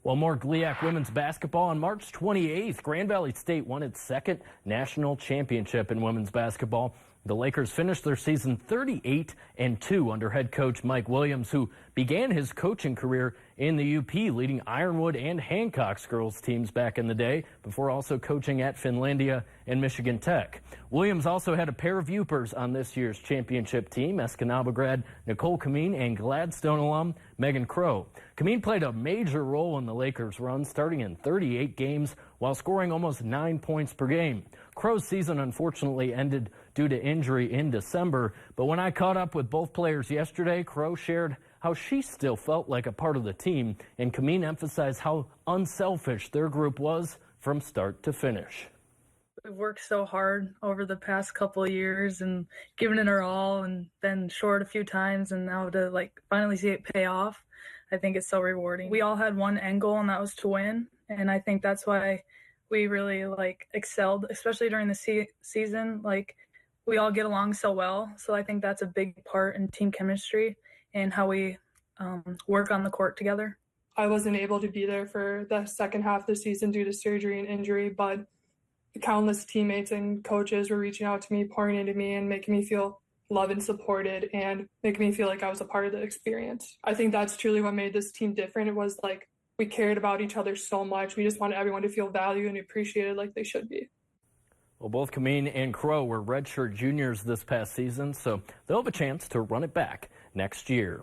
Well, more GLIAC women's basketball. On March 28th, Grand Valley State won its second national championship in women's basketball. The Lakers finished their season 38-2 under head coach Mike Williams, who began his coaching career in the UP, leading Ironwood and Hancock's girls teams back in the day, before also coaching at Finlandia and Michigan Tech. Williams also had a pair of Upers on this year's championship team, Escanaba grad Nicole Kamin and Gladstone alum Megan Crow. Kamin played a major role in the Lakers' run, starting in 38 games while scoring almost 9 points per game. Crow's season unfortunately ended due to injury in December, but when I caught up with both players yesterday, Crow shared how she still felt like a part of the team, and Kamin emphasized how unselfish their group was from start to finish. We've worked so hard over the past couple of years and given it our all and been short a few times, and now to finally see it pay off, I think it's so rewarding. We all had one end goal, and that was to win, and I think that's why we really excelled, especially during the season. We all get along so well, so I think that's a big part in team chemistry and how we work on the court together. I wasn't able to be there for the second half of the season due to surgery and injury, but countless teammates and coaches were reaching out to me, pouring into me, and making me feel loved and supported, and making me feel like I was a part of the experience. I think that's truly what made this team different. It was we cared about each other so much. We just wanted everyone to feel valued and appreciated like they should be. Well, both Kamin and Crow were redshirt juniors this past season, so they'll have a chance to run it back next year.